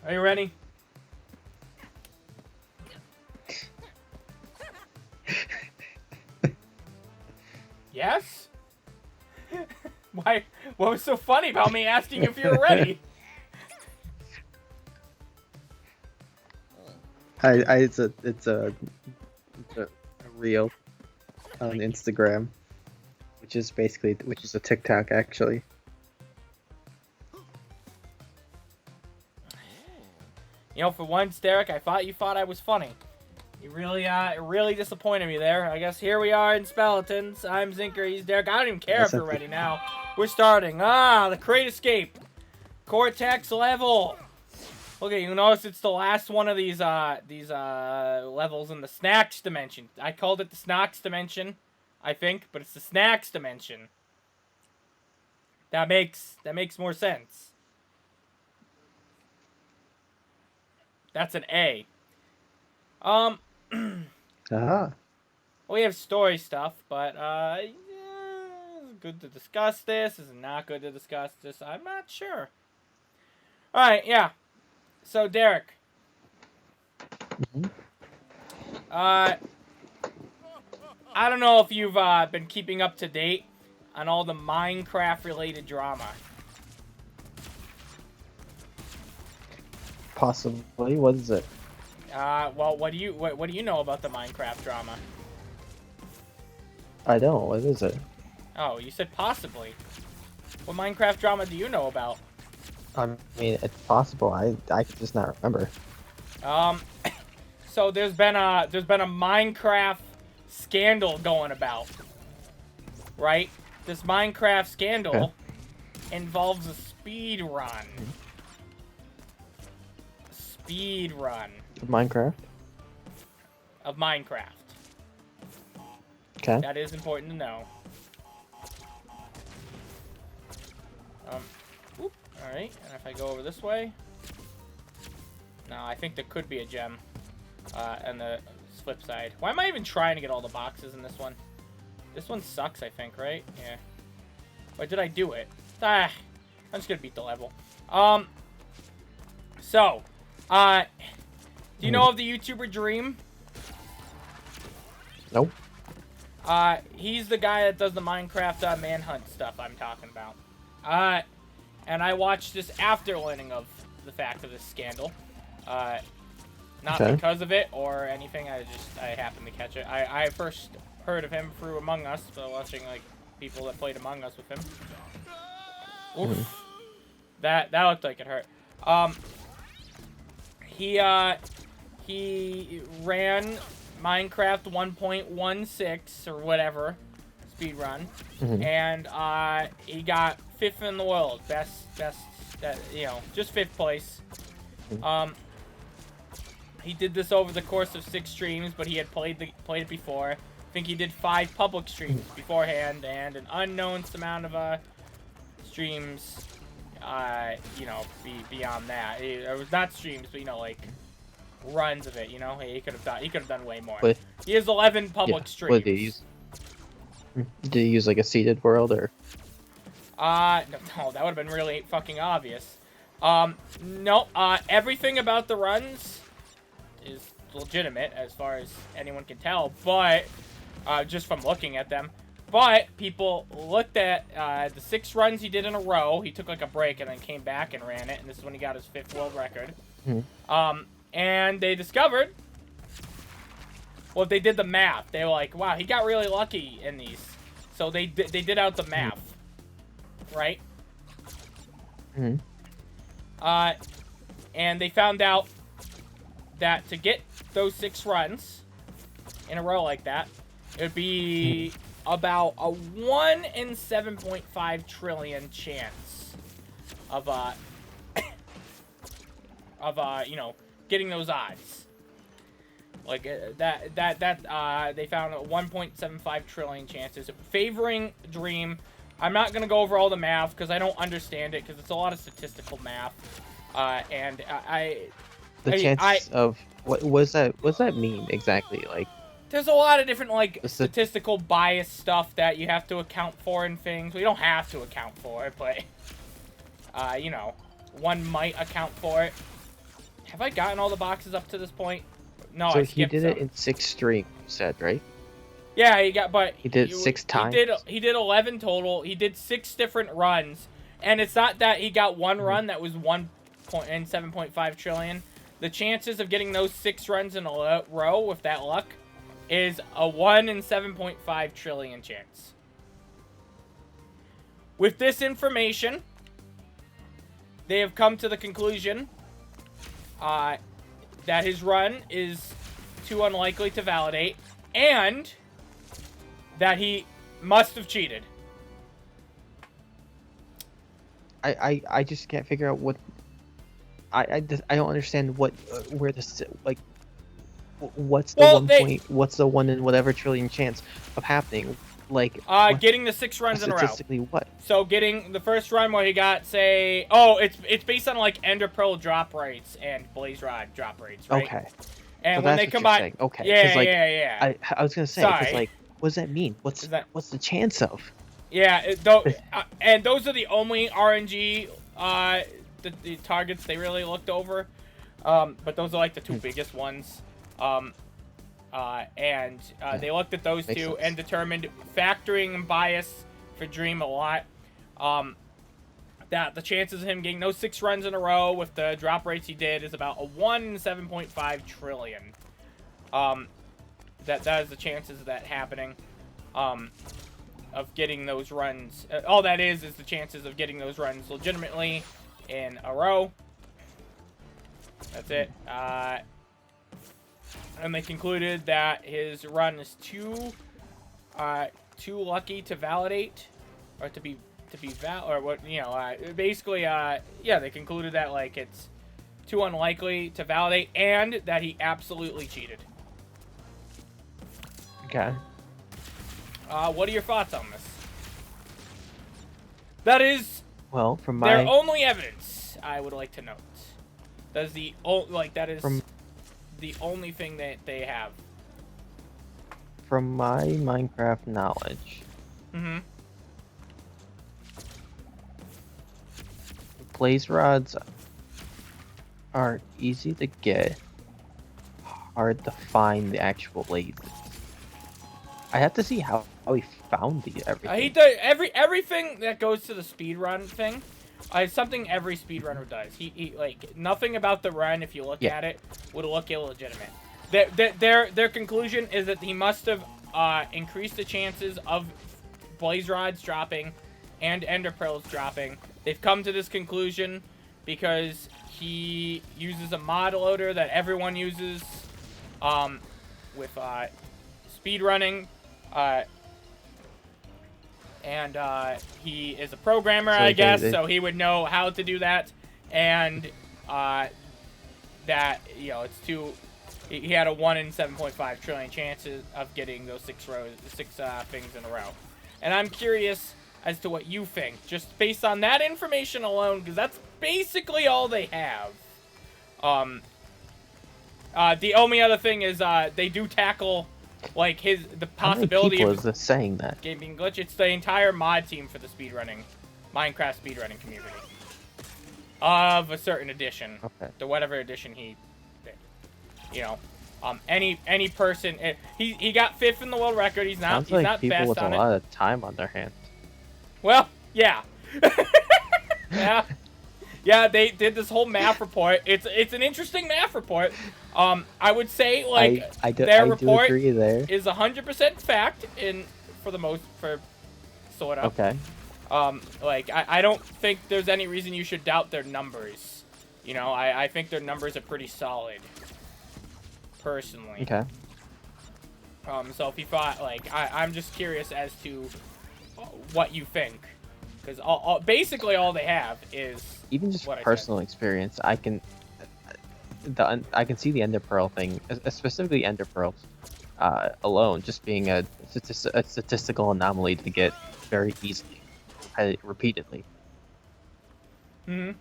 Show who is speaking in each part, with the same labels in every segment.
Speaker 1: Are you ready? Yes? Why? What was so funny about me asking if you were ready?
Speaker 2: It's a reel on Instagram, which is a TikTok actually.
Speaker 1: You know, for once, Derek, I thought you thought I was funny. You really disappointed me there. I guess here we are in Speletons. I'm Zinker, he's Derek. I don't even care if you're ready now. We're starting. The Great Escape. Cortex level. Okay, you notice it's the last one of these levels in the snacks dimension. I called it the snacks dimension, I think, but it's the snacks dimension. That makes more sense. That's an A. We have story stuff, but yeah, it's good to discuss this. Is it not good to discuss this? I'm not sure. All right, yeah. So Derek, I don't know if you've been keeping up to date on all the Minecraft-related drama.
Speaker 2: Possibly. What is it?
Speaker 1: Well, what do you know about the Minecraft drama?
Speaker 2: I don't. What is it?
Speaker 1: Oh, you said possibly. What Minecraft drama do you know about?
Speaker 2: I mean, it's possible. I could just not remember.
Speaker 1: So there's been a Minecraft scandal going about, right? This Minecraft scandal involves a speed run. Speed run.
Speaker 2: Of Minecraft?
Speaker 1: Of Minecraft.
Speaker 2: Okay.
Speaker 1: That is important to know. Alright, and if I go over this way... No, I think there could be a gem. On the flip side. Why am I even trying to get all the boxes in this one? This one sucks, I think, right? Yeah. Why did I do it? I'm just gonna beat the level. So, do you know of the YouTuber Dream?
Speaker 2: Nope.
Speaker 1: He's the guy that does the Minecraft manhunt stuff I'm talking about. And I watched this after learning of the fact of this scandal. Not because of it or anything. I happened to catch it. I first heard of him through Among Us, so watching like people that played Among Us with him. Oof. That looked like it hurt. He ran Minecraft 1.16 or whatever speedrun, and he got 5th in the world, best, just 5th place. He did this over the course of 6 streams, but he had played it before. I think he did 5 public streams beforehand, and an unknown amount of streams. Beyond that, it was not streams, but like runs of it. He could have done way more.
Speaker 2: But,
Speaker 1: he has 11 public streams.
Speaker 2: What did he use? Did he use like a seeded world or?
Speaker 1: No, that would have been really fucking obvious. No, everything about the runs is legitimate as far as anyone can tell, but just from looking at them. But people looked at the 6 runs he did in a row. He took like a break and then came back and ran it, and this is when he got his 5th world record. And they discovered, well, they did the math. They were like, wow, he got really lucky in these. So they did out the math, right? And they found out that to get those 6 runs in a row like that, it would be about a 1 in 7.5 trillion chance of getting those odds. Like they found 1.75 trillion chances favoring Dream. I'm not gonna go over all the math because I don't understand it because it's a lot of statistical math.
Speaker 2: What does that mean exactly? Like,
Speaker 1: there's a lot of different like statistical bias stuff that you have to account for and things. We don't have to account for it, but one might account for it. Have I gotten all the boxes up to this point? No,
Speaker 2: So
Speaker 1: I
Speaker 2: he
Speaker 1: skipped
Speaker 2: did
Speaker 1: some.
Speaker 2: it in 6 streams, you said, right?
Speaker 1: Yeah, he got, but
Speaker 2: He did it 6 times.
Speaker 1: He did 11 total. He did 6 different runs, and it's not that he got one run that was 7.5 trillion. The chances of getting those 6 runs in a row with that luck is a 1 in 7.5 trillion chance. With this information, they have come to the conclusion that his run is too unlikely to validate, and that he must have cheated.
Speaker 2: I just can't figure out what I don't understand what where this like what's the what's the 1 in whatever trillion chance of happening, like
Speaker 1: getting the 6 runs in a row.
Speaker 2: Statistically, what?
Speaker 1: So getting the first run where he got, say, it's based on like Ender Pearl drop rates and Blaze Rod drop rates, right?
Speaker 2: Okay.
Speaker 1: And
Speaker 2: so
Speaker 1: when they combine,
Speaker 2: okay,
Speaker 1: yeah,
Speaker 2: like,
Speaker 1: yeah.
Speaker 2: I was gonna say, because like, what does that mean? What's the chance of?
Speaker 1: Yeah, and those are the only RNG the targets they really looked over, but those are like the 2 biggest ones. They looked at those
Speaker 2: Makes
Speaker 1: 2
Speaker 2: sense.
Speaker 1: and determined, factoring bias for Dream a lot, that the chances of him getting those 6 runs in a row with the drop rates he did is about a 1 in 7.5 trillion. That is the chances of that happening, of getting those runs. All that is the chances of getting those runs legitimately in a row. That's it. And they concluded that his run is too lucky to validate, or to be basically, yeah, they concluded that like it's too unlikely to validate, and that he absolutely cheated.
Speaker 2: Okay.
Speaker 1: What are your thoughts on this? That is,
Speaker 2: well, from
Speaker 1: their only evidence, I would like to note. That is the only thing that they have.
Speaker 2: From my Minecraft knowledge, blaze rods are easy to get, hard to find the actual blazes. I have to see how he found everything.
Speaker 1: He does everything that goes to the speedrun thing. It's something every speedrunner does. He like, nothing about the run, if you look at it, would look illegitimate. Their conclusion is that he must have increased the chances of blaze rods dropping and ender pearls dropping. They've come to this conclusion because he uses a mod loader that everyone uses with speedrunning. And he is a programmer, I guess, so he would know how to do that. And that, it's too... He had a 1 in 7.5 trillion chances of getting those 6 things in a row. And I'm curious as to what you think, just based on that information alone, because that's basically all they have. The only other thing is they do tackle... like the possibility
Speaker 2: of is saying that
Speaker 1: game being glitch. It's the entire mod team for the Minecraft speedrunning community of a certain edition.
Speaker 2: Okay.
Speaker 1: To whatever edition he did. Any person. He got 5th in the world record. He's not.
Speaker 2: Sounds like
Speaker 1: not
Speaker 2: people
Speaker 1: best
Speaker 2: with
Speaker 1: on
Speaker 2: a lot of time on their hands.
Speaker 1: Well, yeah. Yeah, they did this whole math report. It's an interesting math report. I would say like their report is 100% fact for sort of.
Speaker 2: Okay.
Speaker 1: Like I don't think there's any reason you should doubt their numbers. I think their numbers are pretty solid. Personally.
Speaker 2: Okay.
Speaker 1: So if you thought I'm just curious as to what you think, because basically all they have is.
Speaker 2: Even just personal experience, I can see the Ender Pearl thing, specifically Ender Pearls, alone, just being a statistical anomaly to get very easily, repeatedly.
Speaker 1: The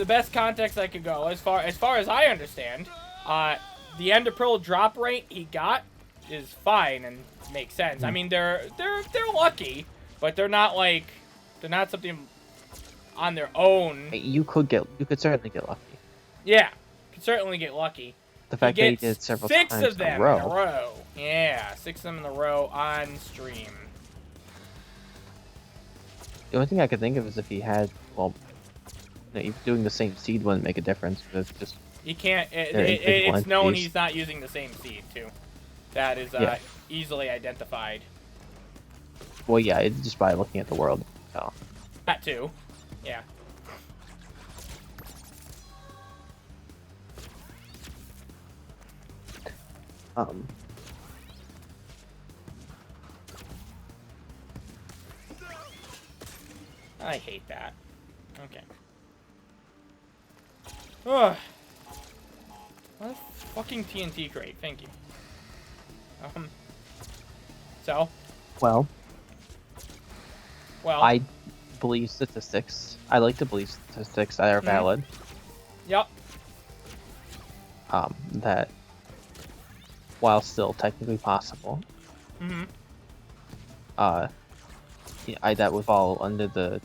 Speaker 1: best context I could go, as far as I understand, the Ender Pearl drop rate he got is fine and makes sense. I mean, they're lucky. But they're not something on their own.
Speaker 2: You could certainly get lucky.
Speaker 1: Yeah, could certainly get lucky.
Speaker 2: The fact that he did several times
Speaker 1: six of them
Speaker 2: in a row.
Speaker 1: Yeah, 6 of them in a row on stream.
Speaker 2: The only thing I could think of is if he had, well, even doing the same seed wouldn't make a difference. It's just
Speaker 1: he can't. It's known he's not using the same seed too. That is easily identified.
Speaker 2: Well, yeah, it's just by looking at the world. So.
Speaker 1: That too. Yeah. I hate that. Okay. Ugh. What a fucking TNT crate. Thank you. So?
Speaker 2: Well, I believe statistics. I like to believe statistics that are valid.
Speaker 1: Yep.
Speaker 2: That, while still technically possible, that would fall under the,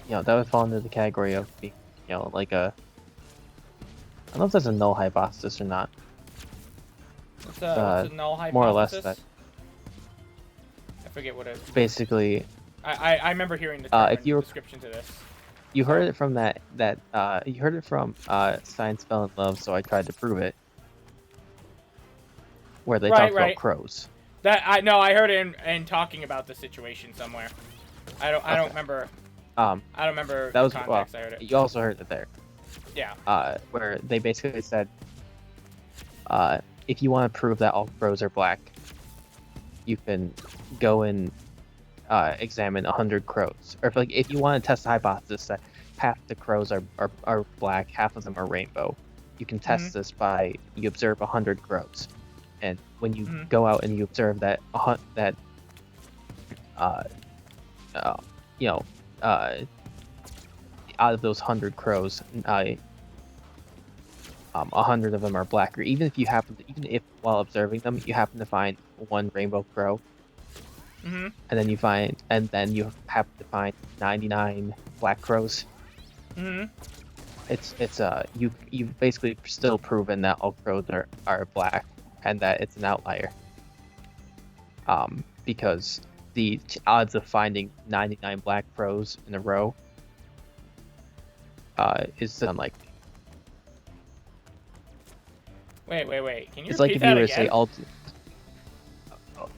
Speaker 2: that would fall under the category of being, like a, I don't know if that's a null hypothesis or not.
Speaker 1: What's a null hypothesis?
Speaker 2: More or less that.
Speaker 1: I forget what it is.
Speaker 2: Basically.
Speaker 1: I remember hearing the description to this.
Speaker 2: You heard it from you heard it from Science Fell in Love, so I tried to prove it. Where they talked about crows.
Speaker 1: I heard it in talking about the situation somewhere. I don't remember. I don't remember
Speaker 2: that was,
Speaker 1: the context I heard it.
Speaker 2: You also heard it there.
Speaker 1: Yeah.
Speaker 2: Where they basically said, if you want to prove that all crows are black, you can go and examine 100 crows. Or if you want to test the hypothesis that half the crows are black, half of them are rainbow, you can test this by you observe 100 crows. And when you go out and you observe that out of those 100 crows, 100 of them are black. Or even if while observing them you happen to find one rainbow crow, and then you happen to find 99 black crows. You've basically still proven that all crows are black, and that it's an outlier. Because the odds of finding 99 black crows in a row is unlikely.
Speaker 1: Wait. Can you
Speaker 2: it's like
Speaker 1: repeat
Speaker 2: if you
Speaker 1: that
Speaker 2: were to
Speaker 1: again?
Speaker 2: say all.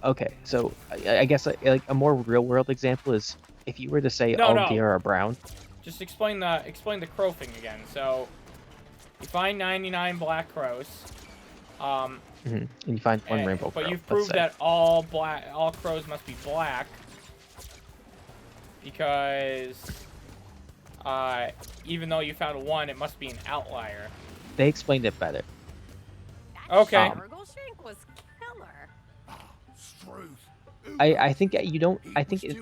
Speaker 2: Okay, so I guess like a more real-world example is if you were to say all deer are brown.
Speaker 1: Just explain the crow thing again. So you find 99 black crows.
Speaker 2: And you find one rainbow crow.
Speaker 1: But you've proved that all crows must be black because even though you found one, it must be an outlier.
Speaker 2: They explained it better.
Speaker 1: Okay.
Speaker 2: I think you don't. I think in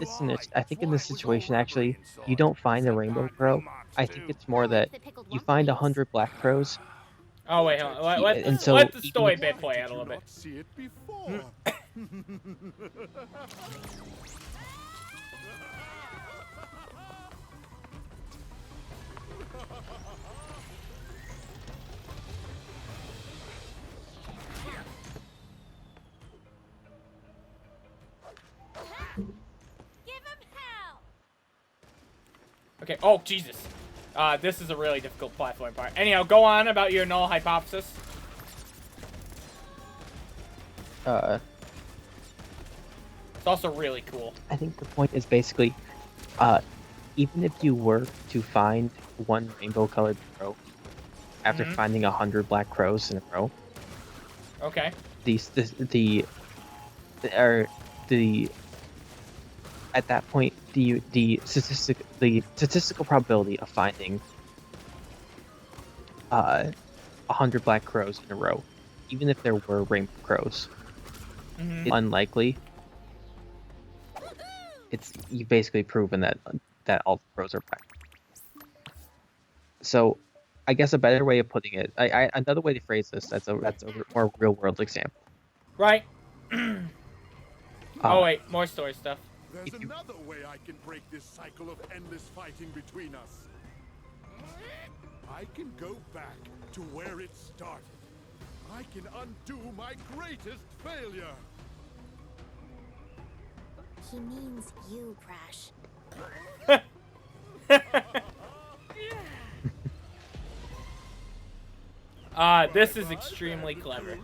Speaker 2: this situation actually you don't find a rainbow crow. I think it's more that you find 100 black crows.
Speaker 1: Oh wait, hold on. Let the story bit play out a little bit. Okay. Oh Jesus. This is a really difficult platform part. Anyhow, go on about your null hypothesis. It's also really cool.
Speaker 2: I think the point is basically, even if you were to find one rainbow-colored crow after finding 100 black crows in a row,
Speaker 1: okay,
Speaker 2: at that point, the statistical probability of finding 100 black crows in a row, even if there were rainbow crows, is unlikely. You've basically proven that all the crows are black. So, I guess a better way of putting it, another way to phrase this, that's a more real world example.
Speaker 1: Right. Oh wait, more story stuff.
Speaker 3: There's another way I can break this cycle of endless fighting between us. I can go back to where it started. I can undo my greatest failure.
Speaker 4: He means you, Crash.
Speaker 1: This is extremely clever.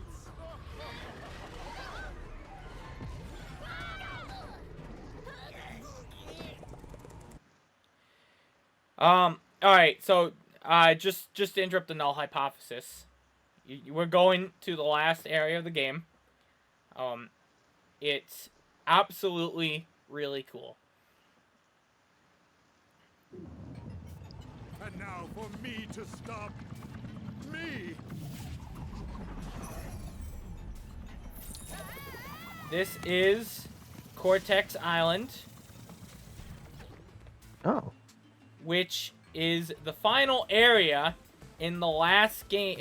Speaker 1: Alright, so, just to interrupt the null hypothesis, we're going to the last area of the game. It's absolutely really cool.
Speaker 3: And now for me to stop me.
Speaker 1: This is Cortex Island,
Speaker 2: Oh.
Speaker 1: which is the final area in the last game.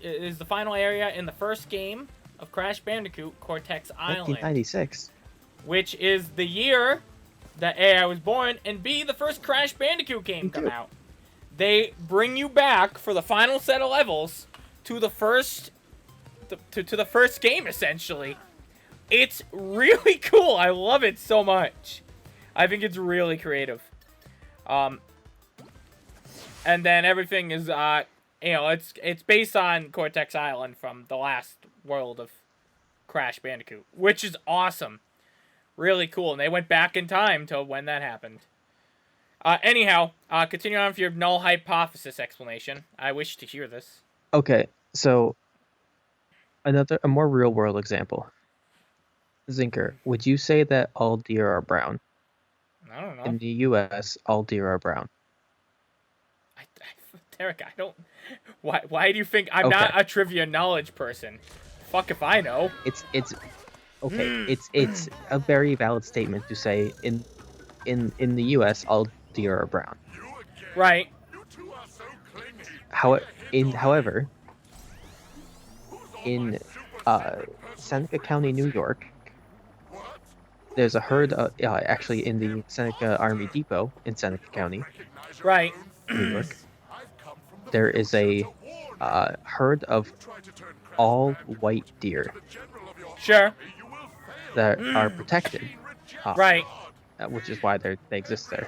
Speaker 1: Is the final area in the first game of Crash Bandicoot, Cortex Island,
Speaker 2: 1996.
Speaker 1: which is the year that A, I was born, and B, the first Crash Bandicoot game come out. They bring you back for the final set of levels to the first to the first game, essentially. It's really cool. I love it so much. I think it's really creative. And then everything is it's based on Cortex Island from the last world of Crash Bandicoot, which is awesome. Really cool. And they went back in time to when that happened. Anyhow, continue on with your null hypothesis explanation. I wish to hear this.
Speaker 2: Okay, so a more real world example. Zinker, would you say that all deer are brown?
Speaker 1: I don't know.
Speaker 2: In the U.S., all deer are brown.
Speaker 1: Derek, I don't... Why do you think I'm not a trivia knowledge person? Fuck if I know.
Speaker 2: It's a very valid statement to say in the U.S. all deer are brown.
Speaker 1: Right.
Speaker 2: However, in Seneca County, New York, there's a herd actually in the Seneca Army Depot in Seneca County,
Speaker 1: right,
Speaker 2: New York. There is a herd of all white deer.
Speaker 1: Sure.
Speaker 2: That are protected.
Speaker 1: Right.
Speaker 2: Which is why they exist there.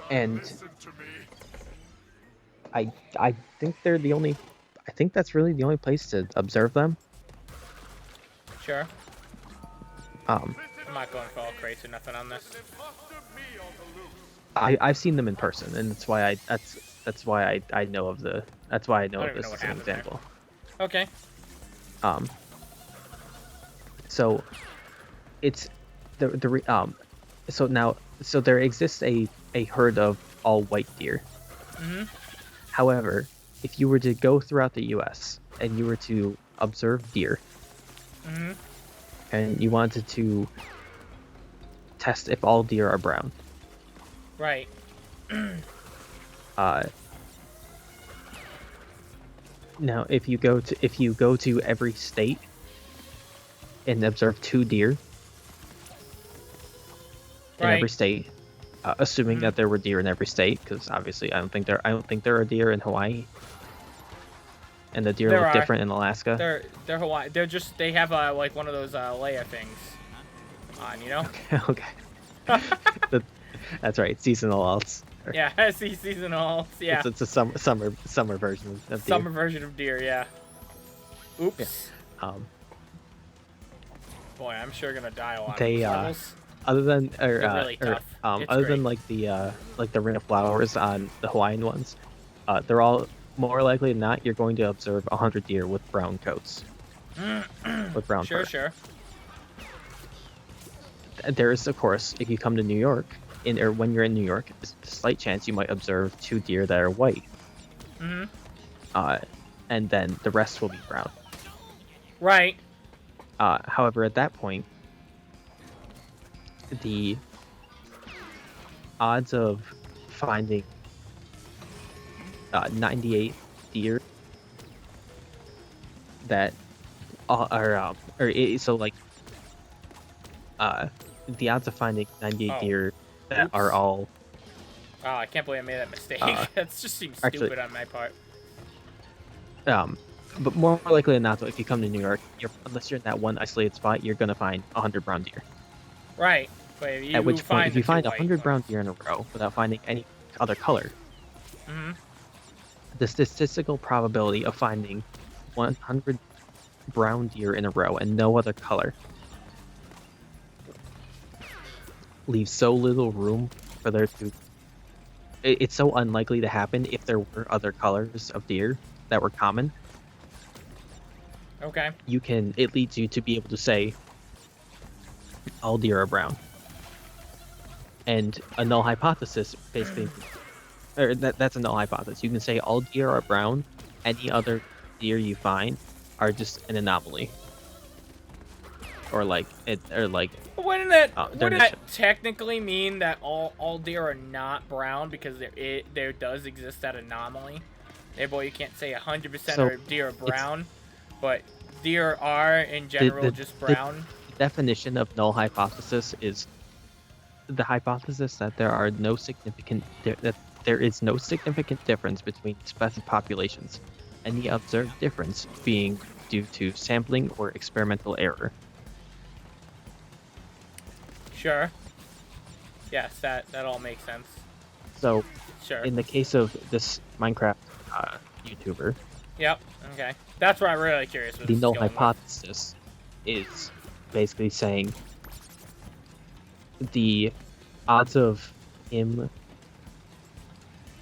Speaker 2: And I think they're the only. I think that's really the only place to observe them.
Speaker 1: Sure. I'm not going for all crates or nothing on this.
Speaker 2: I've seen them in person, and that's why I know of the. That's why I know of this as an example.
Speaker 1: There. Okay.
Speaker 2: So it's so there exists a herd of all white deer.
Speaker 1: Mm-hmm.
Speaker 2: However, if you were to go throughout the U.S. and you were to observe deer,
Speaker 1: mm-hmm.
Speaker 2: and you wanted to test if all deer are brown,
Speaker 1: right?
Speaker 2: Now, if you go to every state and observe 2 deer in every state, assuming that there were deer in every state, because obviously I don't think there are deer in Hawaii, and the deer look different in Alaska.
Speaker 1: They're Hawaii. They have like one of those Leia things on, you know.
Speaker 2: Okay. That's right, seasonal alts.
Speaker 1: Yeah, seasonal. Yeah.
Speaker 2: It's a summer version of deer.
Speaker 1: Summer version of deer, yeah. Oops.
Speaker 2: Yeah.
Speaker 1: Boy, I'm sure gonna die a lot.
Speaker 2: Other than
Speaker 1: really tough.
Speaker 2: Other than like the ring of flowers on the Hawaiian ones, they're all more likely than not you're going to observe 100 deer with brown coats. With brown fur.
Speaker 1: Sure.
Speaker 2: There is, of course, if you come to New York, when you're in New York, there's a slight chance you might observe 2 deer that are white.
Speaker 1: Mm-hmm.
Speaker 2: And then the rest will be brown.
Speaker 1: Right.
Speaker 2: However, at that point, the odds of finding 98 deer that so like the odds of finding 98
Speaker 1: Oh.
Speaker 2: deer that
Speaker 1: Oops.
Speaker 2: are all
Speaker 1: Oh, I can't believe I made that mistake. That just seems
Speaker 2: actually-
Speaker 1: stupid on my part.
Speaker 2: but more likely than not, though, if you come to New York, unless you're in that one isolated spot, you're gonna find 100 brown deer.
Speaker 1: Right. But if you
Speaker 2: At which point, if
Speaker 1: the
Speaker 2: you find
Speaker 1: two white
Speaker 2: 100 brown
Speaker 1: ones-
Speaker 2: deer in a row without finding any other color,
Speaker 1: Mhm.
Speaker 2: the statistical probability of finding 100 brown deer in a row and no other color leaves so little room for there to. It's so unlikely to happen if there were other colors of deer that were common.
Speaker 1: Okay.
Speaker 2: It leads you to be able to say all deer are brown. And a null hypothesis basically, or that's a null hypothesis. You can say all deer are brown. Any other deer you find are just an anomaly. Or like
Speaker 1: But wouldn't that
Speaker 2: they're
Speaker 1: wouldn't
Speaker 2: not-
Speaker 1: that technically mean that all deer are not brown because there does exist that anomaly? Therefore, you can't say 100%
Speaker 2: So,
Speaker 1: of deer are brown, but deer are in general just brown.
Speaker 2: The definition of null hypothesis is the hypothesis that there is no significant difference between specific populations, and the observed difference being due to sampling or experimental error.
Speaker 1: Sure. Yes, that all makes sense.
Speaker 2: So,
Speaker 1: Sure.
Speaker 2: in the case of this Minecraft YouTuber,
Speaker 1: Yep. Okay. That's where I'm really curious. Where
Speaker 2: the
Speaker 1: this is
Speaker 2: null
Speaker 1: going with.
Speaker 2: hypothesis is basically saying the odds of him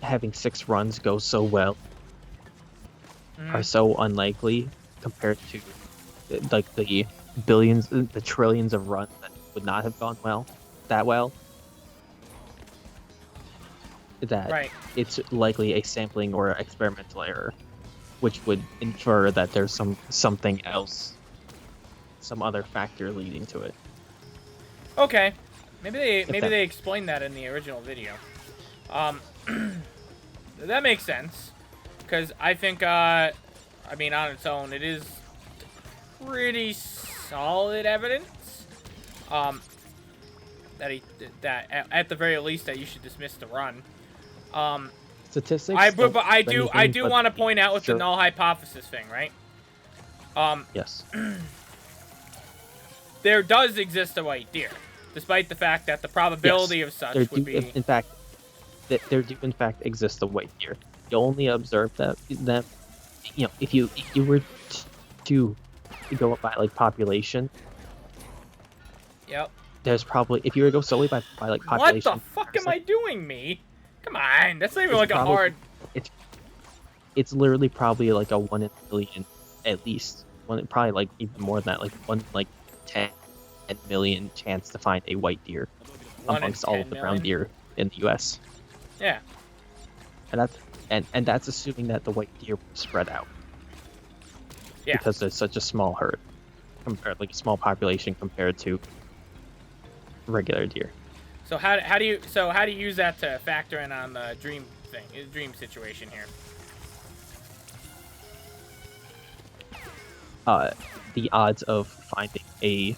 Speaker 2: having 6 runs go so well
Speaker 1: Mhm.
Speaker 2: are so unlikely compared to like the billions, the trillions of runs that would not have gone that well, that
Speaker 1: Right.
Speaker 2: it's likely a sampling or experimental error, which would infer that there's something else, some other factor leading to it.
Speaker 1: Okay. Maybe
Speaker 2: that-
Speaker 1: they explained that in the original video. That makes sense, because I think I mean on its own it is pretty solid evidence that at the very least that you should dismiss the run.
Speaker 2: Statistics.
Speaker 1: I do
Speaker 2: anything but
Speaker 1: want to point out with
Speaker 2: sure.
Speaker 1: the null hypothesis thing, right?
Speaker 2: Yes.
Speaker 1: There does exist a white deer, despite the fact that the probability of such
Speaker 2: There
Speaker 1: would
Speaker 2: do,
Speaker 1: be.
Speaker 2: in fact, there do in fact exist a white deer. You only observe that if you were to go by like population,
Speaker 1: Yep.
Speaker 2: there's probably, if you were to go solely by like
Speaker 1: What
Speaker 2: population.
Speaker 1: the fuck am I doing, me? Come on, that's not even
Speaker 2: It's
Speaker 1: like a
Speaker 2: probably-
Speaker 1: hard.
Speaker 2: It's literally probably like a 1 in a million at least. Probably like even more than that, like 1 like 10 million chance to find a white deer
Speaker 1: 1 in
Speaker 2: amongst all
Speaker 1: 10
Speaker 2: of the brown
Speaker 1: million?
Speaker 2: deer in the U.S.
Speaker 1: Yeah.
Speaker 2: And that's assuming that the white deer were spread out.
Speaker 1: Yeah.
Speaker 2: Because there's such a small herd, like a small population compared to regular deer.
Speaker 1: So how do you use that to factor in on the dream situation here?
Speaker 2: The odds of finding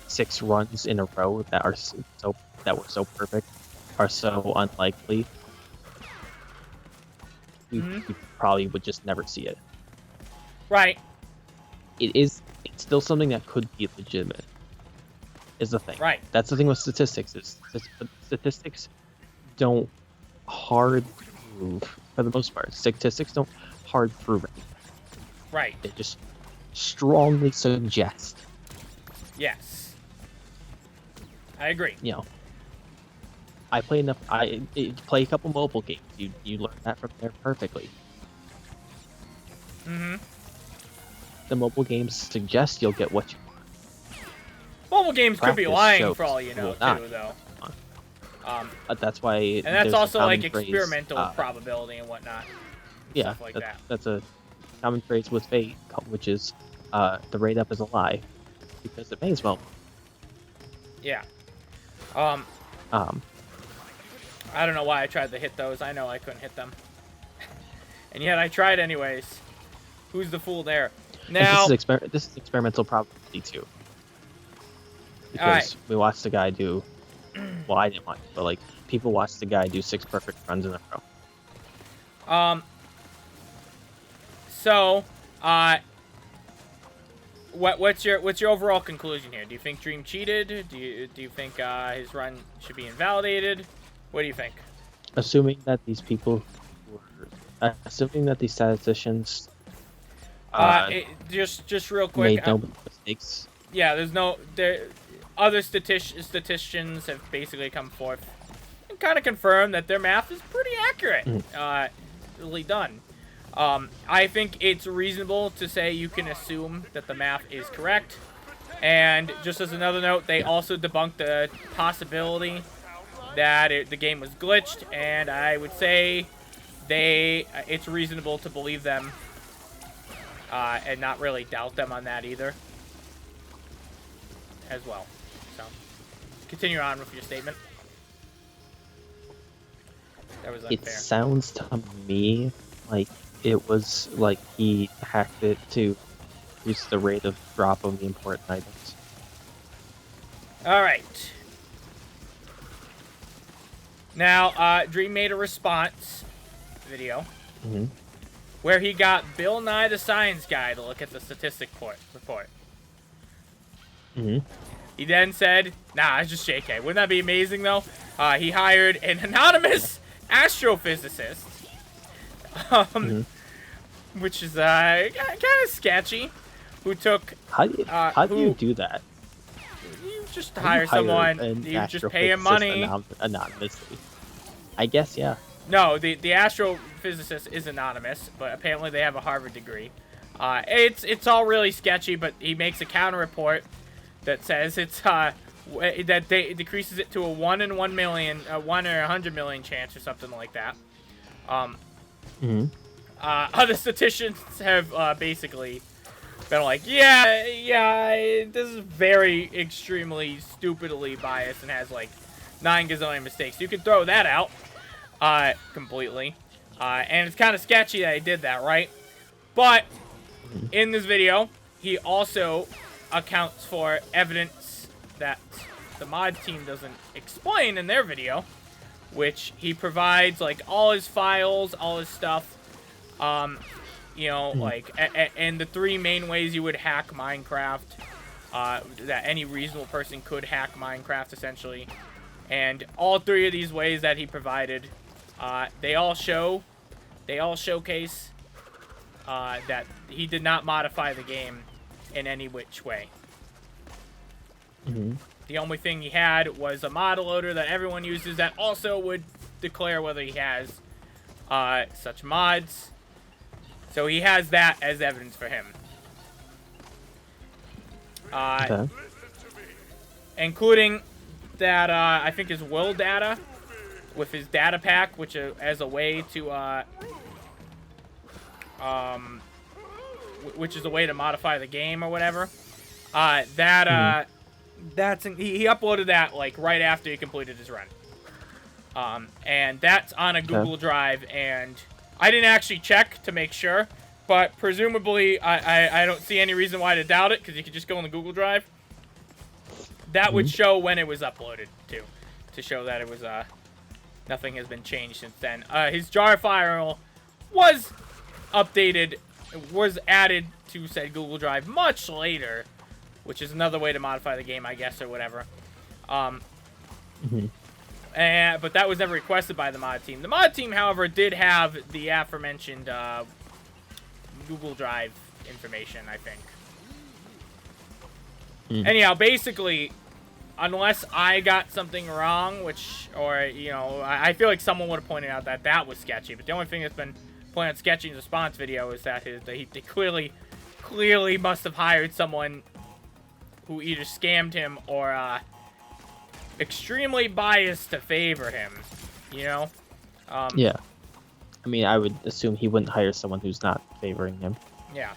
Speaker 2: 6 runs in a row that were so perfect are so unlikely. We probably would just never see it.
Speaker 1: Right.
Speaker 2: It's still something that could be legitimate, is the thing.
Speaker 1: Right.
Speaker 2: That's the thing with statistics, is statistics don't hard prove, for the most part. Statistics don't hard prove it.
Speaker 1: Right.
Speaker 2: They just strongly suggest.
Speaker 1: Yes. I agree.
Speaker 2: I play play a couple mobile games. You learn that from there perfectly.
Speaker 1: Mm-hmm.
Speaker 2: The mobile games suggest you'll get what you want.
Speaker 1: Mobile games could be
Speaker 2: Practice
Speaker 1: lying
Speaker 2: shows
Speaker 1: for all you
Speaker 2: you
Speaker 1: know,
Speaker 2: will not.
Speaker 1: too, though.
Speaker 2: That's why.
Speaker 1: And that's
Speaker 2: there's a
Speaker 1: also like
Speaker 2: common phrase,
Speaker 1: experimental probability and whatnot.
Speaker 2: Yeah,
Speaker 1: Stuff like that.
Speaker 2: that's a common phrase with Fate, which is the rate up is a lie, because it may as well.
Speaker 1: Yeah.
Speaker 2: Um,
Speaker 1: I don't know why I tried to hit those. I know I couldn't hit them. And yet I tried anyways. Who's the fool there? Now,
Speaker 2: this is experimental probability too. Because
Speaker 1: Alright.
Speaker 2: we watched the guy do. Well, I didn't watch, but like people watched the guy do 6 perfect runs in a row.
Speaker 1: So, what's your overall conclusion here? Do you think Dream cheated? Do you think his run should be invalidated? What do you think?
Speaker 2: Assuming that these people, assuming that these statisticians,
Speaker 1: just real quick,
Speaker 2: made no mistakes.
Speaker 1: Yeah, other statisticians have basically come forth and kind of confirmed that their math is pretty accurate. Really done. I think it's reasonable to say you can assume that the math is correct. And just as another note, they also debunked the possibility that the game was glitched, and I would say it's reasonable to believe them and not really doubt them on that either as well. So, continue on with your statement. That was unfair.
Speaker 2: It sounds to me like it was like he hacked it to reduce the rate of drop of the important items.
Speaker 1: Alright. Now, Dream made a response video where he got Bill Nye the Science Guy to look at the statistic report. He then said, nah, it's just JK. Wouldn't that be amazing, though? He hired an anonymous astrophysicist, which is kind of sketchy, who took...
Speaker 2: How do you do that?
Speaker 1: You just hire someone, you just pay him money.
Speaker 2: Anonymously. I guess, yeah.
Speaker 1: No, the astrophysicist is anonymous, but apparently they have a Harvard degree. It's all really sketchy, but he makes a counter report that says it's that it decreases it to a 1 in 1 million, 1 or 100 million chance or something like that. Other statisticians have basically been like, yeah, this is very extremely stupidly biased and has like 9 gazillion mistakes. You can throw that out completely, and it's kind of sketchy that he did that, right? But in this video, he also accounts for evidence that the mod team doesn't explain in their video, which he provides like all his files, all his stuff, you know, like, and the 3 main ways you would hack Minecraft, that any reasonable person could hack Minecraft, essentially. And all 3 of these ways that he provided, they all showcase that he did not modify the game in any which way. The only thing he had was a model loader that everyone uses that also would declare whether he has such mods. So he has that as evidence for him. Including that, I think his will data with his data pack, which as a way to, which is a way to modify the game or whatever. He uploaded that like right after he completed his run. And that's on a Google Drive, and I didn't actually check to make sure, but presumably I don't see any reason why to doubt it, because you could just go on the Google Drive. That would show when it was uploaded to show that it was nothing has been changed since then. His jar file was updated, was added to said Google Drive much later, which is another way to modify the game, I guess, or whatever. But that was never requested by the mod team. The mod team, however, did have the aforementioned Google Drive information, I think. Anyhow, basically, unless I got something wrong, you know, I feel like someone would have pointed out that that was sketchy. But the only thing that's been pointed out sketchy in the response video is that he clearly must have hired someone who either scammed him or extremely biased to favor him, you know?
Speaker 2: Yeah. I mean, I would assume he wouldn't hire someone who's not favoring him.
Speaker 1: Yeah.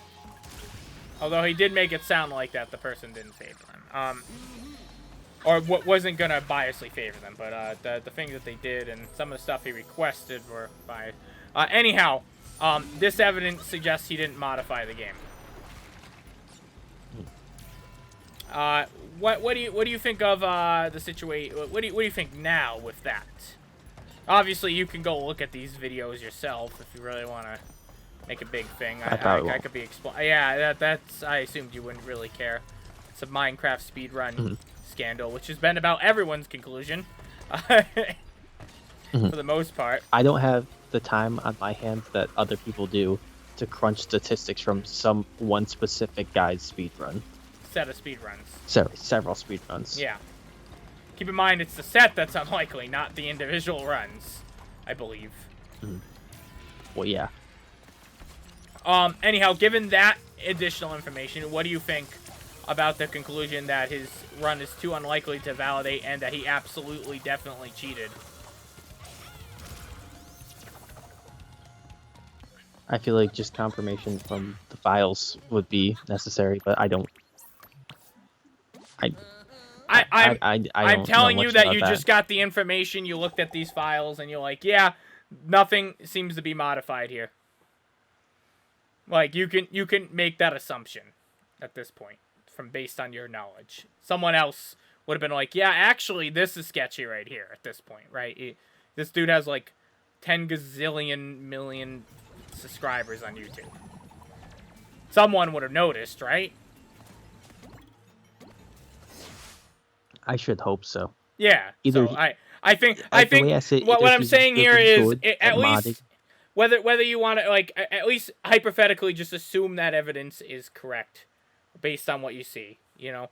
Speaker 1: Although he did make it sound like that the person didn't favor him. Or wasn't going to biasly favor them. But the things that they did and some of the stuff he requested were biased. Anyhow, this evidence suggests he didn't modify the game. What do you think of the situation? What do you think now with that? Obviously, you can go look at these videos yourself if you really want to make a big thing. I could be yeah, that's. I assumed you wouldn't really care. It's a Minecraft speedrun scandal, which has been about everyone's conclusion, for the most part.
Speaker 2: I don't have the time on my hands that other people do to crunch statistics from one specific guy's speedrun.
Speaker 1: Set of speedruns.
Speaker 2: Several speedruns.
Speaker 1: Yeah. Keep in mind, it's the set that's unlikely, not the individual runs, I believe.
Speaker 2: Well, yeah.
Speaker 1: Anyhow, given that additional information, what do you think about the conclusion that his run is too unlikely to validate and that he absolutely, definitely cheated?
Speaker 2: I feel like just confirmation from the files would be necessary, but I don't.
Speaker 1: I'm telling you that you just got the information, you looked at these files, and you're like, yeah, nothing seems to be modified here. Like, you can make that assumption at this point, based on your knowledge. Someone else would have been like, yeah, actually, this is sketchy right here at this point, right? This dude has, like, 10 gazillion million subscribers on YouTube. Someone would have noticed, right?
Speaker 2: I should hope so.
Speaker 1: Yeah.
Speaker 2: Either
Speaker 1: so I think what I'm saying here is at least whether you want to, like, at least hypothetically just assume that evidence is correct based on what you see, you know,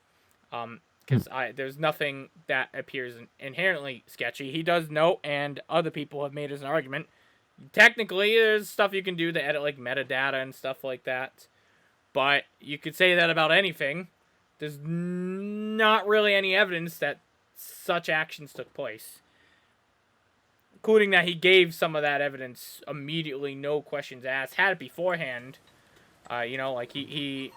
Speaker 1: because there's nothing that appears inherently sketchy. He does note, and other people have made as an argument, technically there's stuff you can do to edit, like, metadata and stuff like that, but you could say that about anything. There's not really any evidence that such actions took place. Including that he gave some of that evidence immediately, no questions asked. Had it beforehand. You know, like he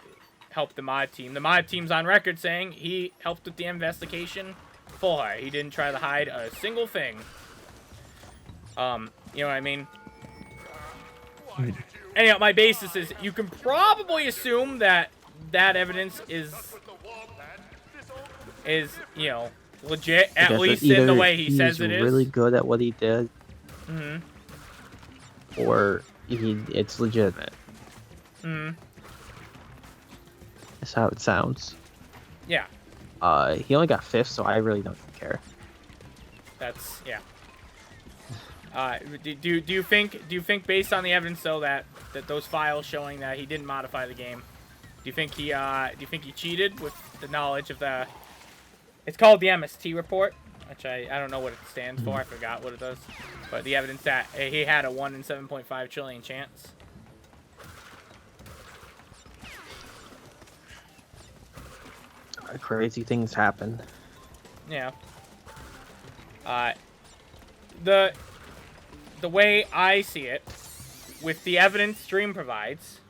Speaker 1: helped the mod team. The mod team's on record saying he helped with the investigation full high. He didn't try to hide a single thing. You know what I mean? Anyhow, my basis is you can probably assume that evidence is, you know, legit, at least in the way he says it is.
Speaker 2: He's really good at what he did, or it's legitimate. That's how it sounds.
Speaker 1: Yeah.
Speaker 2: He only got 5th, so I really don't care.
Speaker 1: That's, yeah. Do you think based on the evidence though that those files showing that he didn't modify the game, do you think he cheated with the knowledge of the? It's called the MST report, which I don't know what it stands for. I forgot what it does. But the evidence that he had a 1 in 7.5 trillion chance.
Speaker 2: Crazy things happen.
Speaker 1: Yeah. The way I see it, with the evidence Stream provides,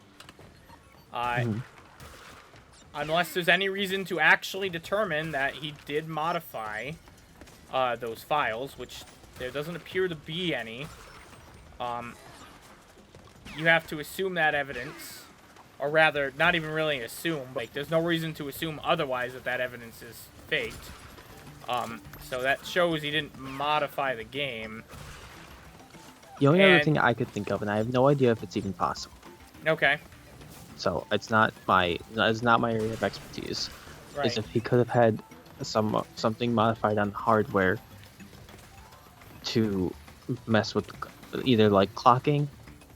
Speaker 1: unless there's any reason to actually determine that he did modify those files, which there doesn't appear to be any, you have to assume that evidence, or rather, not even really assume, like, there's no reason to assume otherwise that evidence is faked. So that shows he didn't modify the game.
Speaker 2: The only other thing I could think of, and I have no idea if it's even possible.
Speaker 1: Okay.
Speaker 2: So it's not my area of expertise.
Speaker 1: Right.
Speaker 2: Is if he could have had something modified on hardware to mess with either like clocking,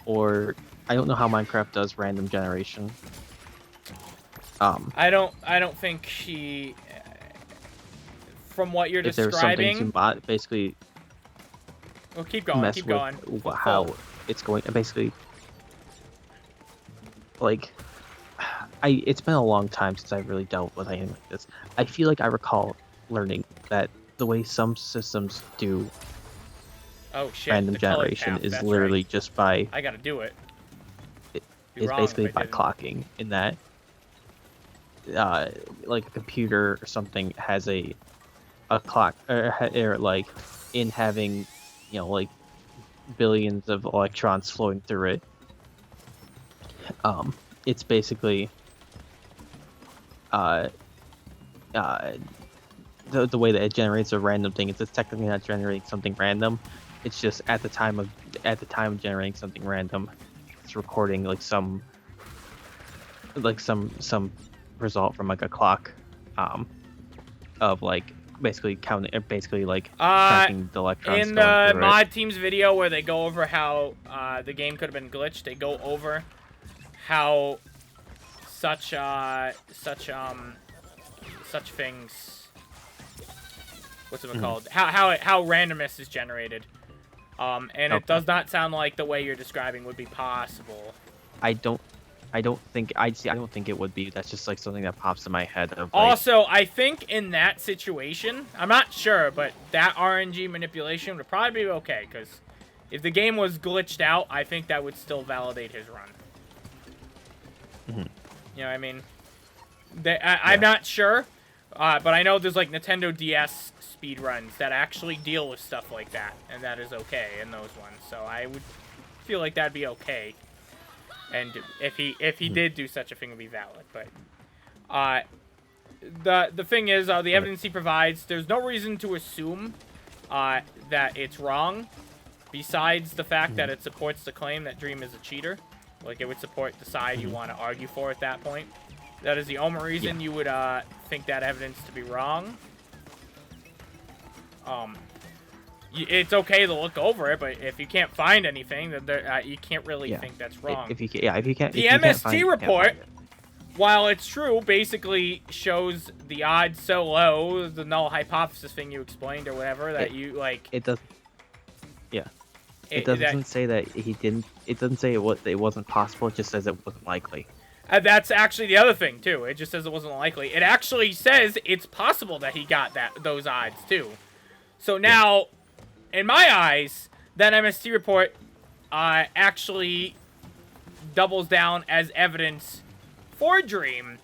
Speaker 2: or I don't know how Minecraft does random generation.
Speaker 1: I don't think he. From what you're describing.
Speaker 2: If there was something to basically.
Speaker 1: Well, keep going. Keep going.
Speaker 2: How it's going, basically. Like, it's been a long time since I've really dealt with anything like this. I feel like I recall learning that the way some systems do random generation is literally just by.
Speaker 1: I gotta do it.
Speaker 2: It's basically by clocking, in that, like a computer or something has a clock, or like in having, you know, like billions of electrons flowing through it. It's basically the way that it generates a random thing. It's technically not generating something random. It's just at the time of generating something random, it's recording like some result from like a clock, of like basically counting, basically like counting the electrons.
Speaker 1: In the mod team's video where they go over how the game could have been glitched, they go over how such things, what's it called? How randomness is generated. And it does not sound like the way you're describing would be possible.
Speaker 2: I don't think it would be. That's just like something that pops in my head. Of, like,
Speaker 1: also, I think in that situation, I'm not sure, but that RNG manipulation would probably be okay, because if the game was glitched out, I think that would still validate his run. You know what I mean? I'm not sure, but I know there's like Nintendo DS speedruns that actually deal with stuff like that, and that is okay in those ones. So I would feel like that'd be okay. And if he did do such a thing, would be valid. But the thing is, the evidence he provides, there's no reason to assume that it's wrong, besides the fact that it supports the claim that Dream is a cheater. Like, it would support the side you want to argue for at that point. That is the only reason you would think that evidence to be wrong. It's okay to look over it, but if you can't find anything, then you can't really think that's wrong.
Speaker 2: If you can't,
Speaker 1: the MST report, while it's true, basically shows the odds so low, the null hypothesis thing you explained or whatever, that you like.
Speaker 2: It does. Yeah. It doesn't say that he didn't. It doesn't say it wasn't possible. It just says it wasn't likely.
Speaker 1: That's actually the other thing too. It just says it wasn't likely. It actually says it's possible that he got those odds too. So now, in my eyes, that MST report actually doubles down as evidence for Dream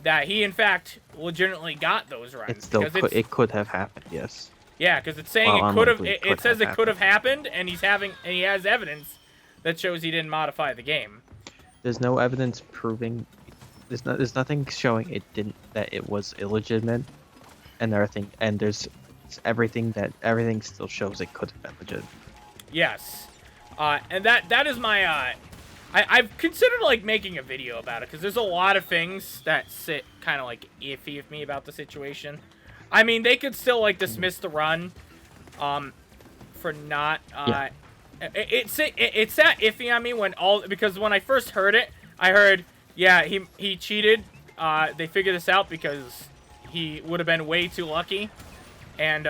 Speaker 1: that he in fact legitimately got those runs.
Speaker 2: It could have happened. Yes.
Speaker 1: Yeah, because it's saying it could have. It says it could have happened, and he has evidence that shows he didn't modify the game.
Speaker 2: There's no evidence proving. There's nothing showing that it was illegitimate, and everything. And there's everything still shows it could have been legitimate.
Speaker 1: Yes, and that is my. I've considered like making a video about it because there's a lot of things that sit kind of like iffy with me about the situation. I mean, they could still like dismiss the run, for not. It's that iffy on me because when I first heard it, I heard he cheated. They figured this out because he would have been way too lucky, and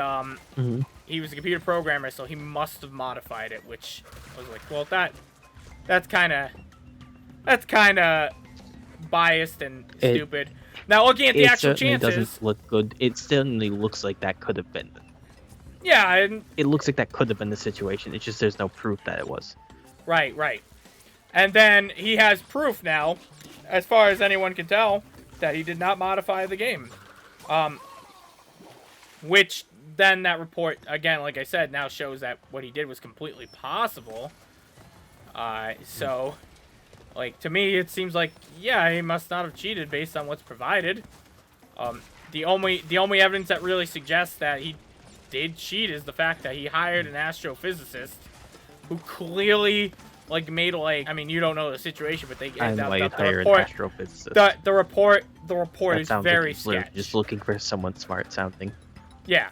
Speaker 1: he was a computer programmer, so he must have modified it. Which I was like, well, that's kind of biased and stupid. Now, looking at the actual chances,
Speaker 2: it doesn't look good. It certainly looks like that could have been.
Speaker 1: Yeah, and
Speaker 2: it looks like that could have been the situation. It's just there's no proof that it was.
Speaker 1: Right. And then he has proof now, as far as anyone can tell, that he did not modify the game. Which then that report, again, like I said, now shows that what he did was completely possible. So, like, to me, it seems like, he must not have cheated based on what's provided. The only evidence that really suggests that he did cheat is the fact that he hired an astrophysicist who clearly, like, made, like, I mean, you don't know the situation, but they
Speaker 2: an
Speaker 1: astrophysicist. The report is very sketchy.
Speaker 2: Just looking for someone smart sounding.
Speaker 1: Yeah.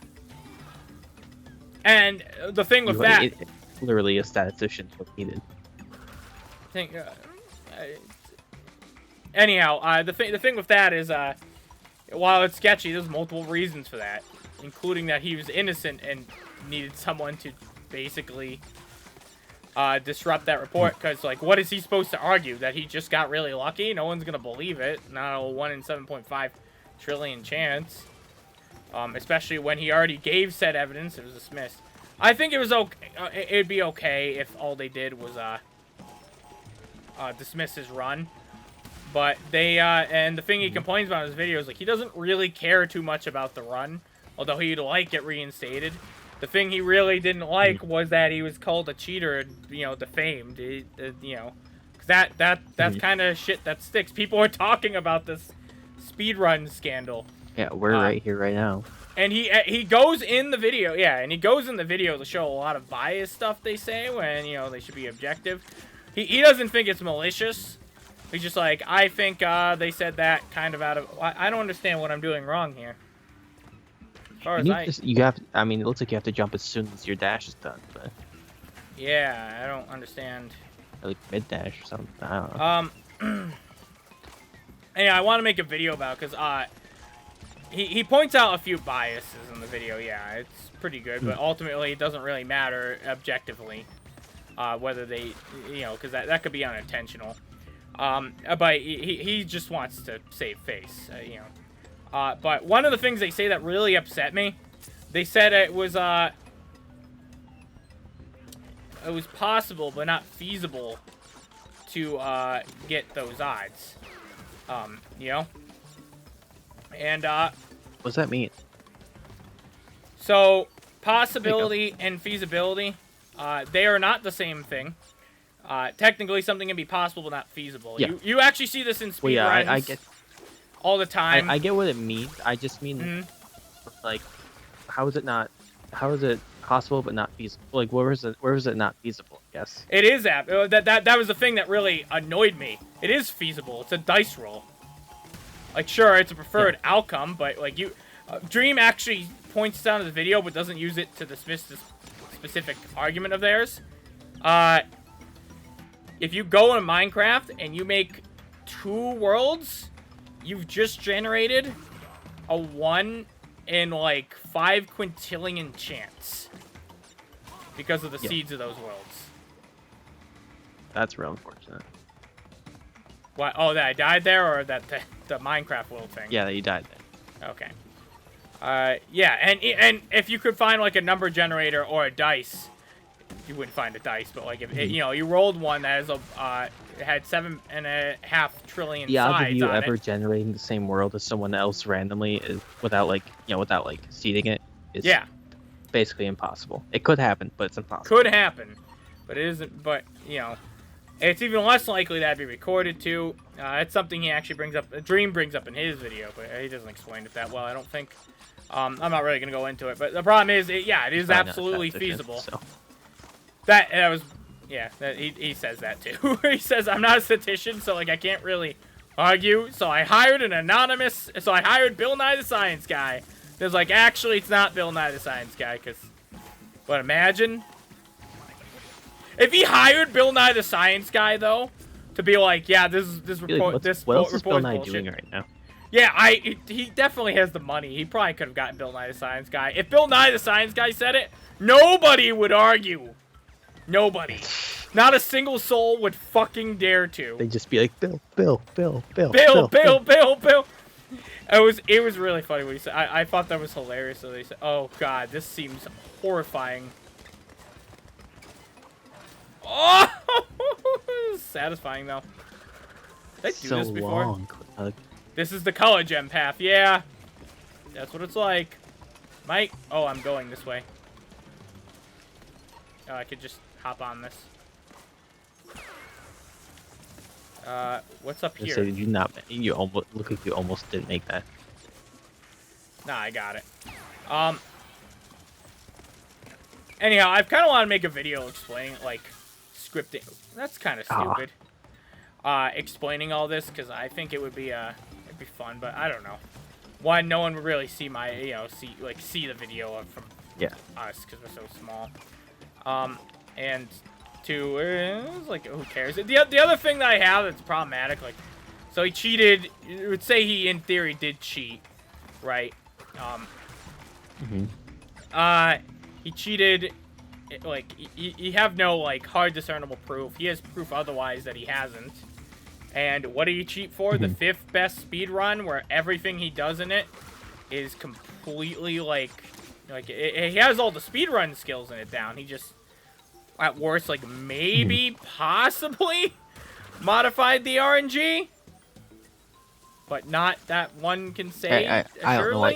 Speaker 1: And the thing with that,
Speaker 2: literally a statistician what needed.
Speaker 1: Anyhow, the thing with that is, while it's sketchy, there's multiple reasons for that, including that he was innocent and needed someone to basically disrupt that report. Because, like, what is he supposed to argue? That he just got really lucky? No one's gonna believe it. Not a 1 in 7.5 trillion chance. Especially when he already gave said evidence, it was dismissed. I think it was okay. It'd be okay if all they did was dismiss his run. But they, and the thing he complains about in his video is, like, he doesn't really care too much about the run, although he'd like it reinstated. The thing he really didn't like was that he was called a cheater and, defamed, cause that's kind of shit that sticks. People are talking about this speedrun scandal.
Speaker 2: Yeah, we're right here right now.
Speaker 1: And he goes in the video, and he goes in the video to show a lot of biased stuff they say when, you know, they should be objective. He doesn't think it's malicious. He's just like, I think they said that kind of out of... I don't understand what I'm doing wrong here. As far as
Speaker 2: you have. I mean, it looks like you have to jump as soon as your dash is done, but...
Speaker 1: Yeah, I don't understand.
Speaker 2: Like mid-dash or something. I don't know.
Speaker 1: And yeah, I want to make a video about because he points out a few biases in the video. Yeah, it's pretty good, but ultimately it doesn't really matter objectively whether they, you know, because that could be unintentional. But he just wants to save face, you know. But one of the things they say that really upset me, they said it was possible but not feasible to get those odds. You know? And,
Speaker 2: What's that mean?
Speaker 1: So, possibility and feasibility, they are not the same thing. Technically, something can be possible but not feasible.
Speaker 2: Yeah.
Speaker 1: You actually see this in speedruns
Speaker 2: I get
Speaker 1: all the time.
Speaker 2: I get what it means. I just mean, like, how is it possible but not feasible? Like, where is it not feasible? Yes.
Speaker 1: It is that was the thing that really annoyed me. It is feasible. It's a dice roll. Like, sure, it's a preferred outcome, but like Dream actually points down to the video, but doesn't use it to dismiss this specific argument of theirs. If you go into Minecraft and you make 2 worlds, you've just generated a 1 in like 5 quintillion chance because of the seeds of those worlds.
Speaker 2: That's real unfortunate.
Speaker 1: What? Oh, that I died there, or that the Minecraft world thing?
Speaker 2: Yeah, that you died there.
Speaker 1: Okay. Yeah, and if you could find like a number generator or a dice, you wouldn't find a dice, but like if you know you rolled one that has it had 7.5 trillion
Speaker 2: the odds
Speaker 1: sides
Speaker 2: of you
Speaker 1: on
Speaker 2: ever
Speaker 1: it.
Speaker 2: generating the same world as someone else randomly is without seeding it is basically impossible. It could happen, but it's impossible.
Speaker 1: Could happen, but it isn't. But you know, it's even less likely that it'd be recorded too. It's something he actually brings up. Dream brings up in his video, but he doesn't explain it that well. I don't think. I'm not really gonna go into it, but the problem is, it is absolutely feasible.
Speaker 2: So.
Speaker 1: That was, he says that too. He says, I'm not a statistician, so like I can't really argue. So I hired Bill Nye the Science Guy. There's like, actually, it's not Bill Nye the Science Guy, because, but imagine. If he hired Bill Nye the Science Guy, though, to be like, yeah, this report,
Speaker 2: what else is Bill Nye doing right now?
Speaker 1: Yeah, he definitely has the money. He probably could have gotten Bill Nye the Science Guy. If Bill Nye the Science Guy said it, nobody would argue. Nobody. Not a single soul would fucking dare to.
Speaker 2: They'd just be like, Bill.
Speaker 1: It was really funny what he said. I thought that was hilarious. So they said, oh god, this seems horrifying. Oh, satisfying though. Did I do this before?
Speaker 2: Long.
Speaker 1: This is the color gem path. Yeah, that's what it's like. Mike. Oh, I'm going this way. Oh, I could just hop on this. What's up here?
Speaker 2: So did you not? You almost look like you almost didn't make that.
Speaker 1: Nah, I got it. Anyhow, I've kind of want to make a video explaining, like, scripting. That's kind of stupid. Explaining all this, because I think it would be, it'd be fun, but I don't know. One, no one would really see my, see the video from us, because we're so small. And two, it's like, who cares? The other thing that I have that's problematic, like, so he cheated. You would say he, in theory, did cheat, right? He cheated. Like, you have no, like, hard discernible proof. He has proof otherwise that he hasn't. And what did he cheat for? The 5th best speed run, where everything he does in it is completely, like he has all the speedrun skills in it down. He just, at worst, like, maybe, possibly modified the RNG. But not that one can say,
Speaker 2: I don't know what,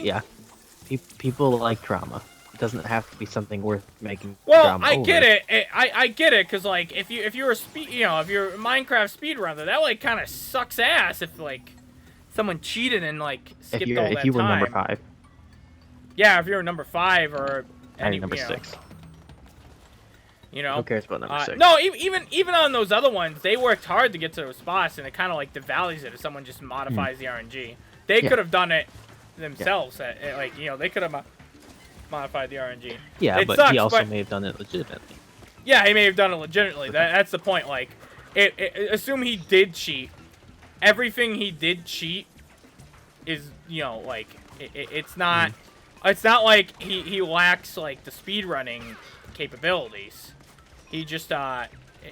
Speaker 2: people like drama. It doesn't have to be something worth making
Speaker 1: Well,
Speaker 2: drama
Speaker 1: I get it. I get it, because, like, if you're a if you're a Minecraft speedrunner, that, like, kind of sucks ass if, like, it's someone cheated and like skipped all that
Speaker 2: if you were
Speaker 1: time.
Speaker 2: number 5.
Speaker 1: Yeah, if you're number 5 or
Speaker 2: Or number 6.
Speaker 1: You know.
Speaker 2: Who cares about number 6?
Speaker 1: No, even on those other ones, they worked hard to get to those spots, and it kind of like devalues it if someone just modifies the RNG. They could have done it themselves. Like, you know, they could have modified the RNG.
Speaker 2: Yeah,
Speaker 1: it
Speaker 2: but
Speaker 1: sucks,
Speaker 2: he also may have done it legitimately.
Speaker 1: Yeah, he may have done it legitimately. That's the point. Like, assume he did cheat. Everything he did cheat is, you know, like it's not. It's not like he lacks like the speedrunning capabilities. He just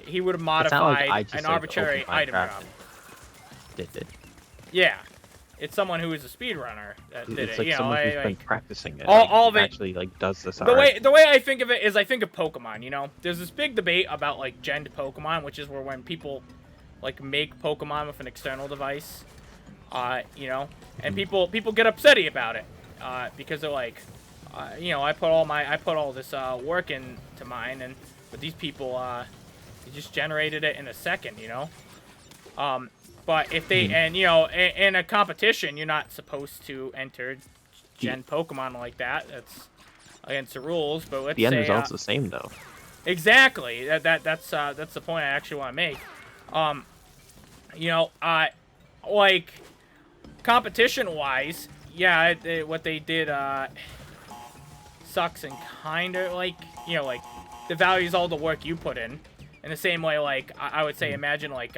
Speaker 1: he would have modified
Speaker 2: like
Speaker 1: an arbitrary item drop.
Speaker 2: Did.
Speaker 1: Yeah, it's someone who is a speedrunner that did
Speaker 2: it's
Speaker 1: it.
Speaker 2: like
Speaker 1: you know,
Speaker 2: someone who's
Speaker 1: like,
Speaker 2: been practicing it.
Speaker 1: all of it
Speaker 2: actually like does this.
Speaker 1: The way I think of it is I think of Pokemon. You know, there's this big debate about like genned Pokemon, which is where when people like make Pokemon with an external device, you know, and people get upsetty about it because they're like, you know, I put all this work into mine, but these people they just generated it in a second, you know. But if they and you know in a competition, you're not supposed to enter gen Pokemon like that. That's against the rules. But let's
Speaker 2: the end
Speaker 1: say,
Speaker 2: result's the same though.
Speaker 1: Exactly. That's the point I actually want to make. You know, like competition-wise, yeah, what they did sucks and kind of like, you know, like devalues all the work you put in. In the same way, like I would say, imagine like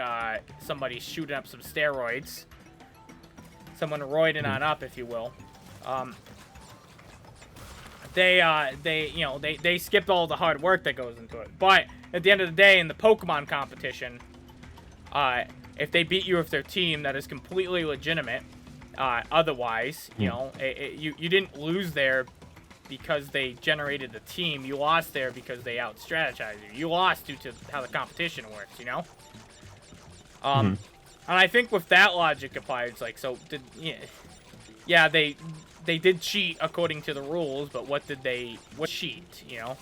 Speaker 1: somebody shooting up some steroids, someone roiding on up, if you will. They skipped all the hard work that goes into it. But at the end of the day, in the Pokemon competition, if they beat you with their team, that is completely legitimate. Otherwise, you know, you didn't lose there because they generated the team. You lost there because they out-strategized you. You lost due to how the competition works, you know? And I think with that logic applied, it's like, so, yeah, they did cheat according to the rules, but what cheat, you know?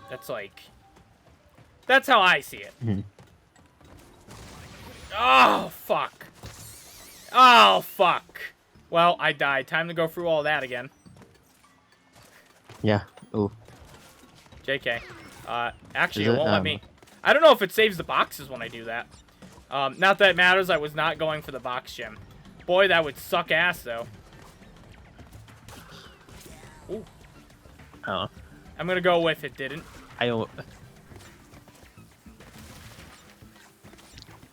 Speaker 1: That's like, that's how I see it. Oh, fuck. Oh, fuck. Well, I died. Time to go through all that again.
Speaker 2: Yeah. Ooh.
Speaker 1: JK. Actually,
Speaker 2: Is
Speaker 1: it
Speaker 2: it,
Speaker 1: won't let me. I don't know if it saves the boxes when I do that. Not that it matters. I was not going for the box gem. Boy, that would suck ass, though. Ooh.
Speaker 2: Oh.
Speaker 1: I'm gonna go with it didn't.
Speaker 2: I don't.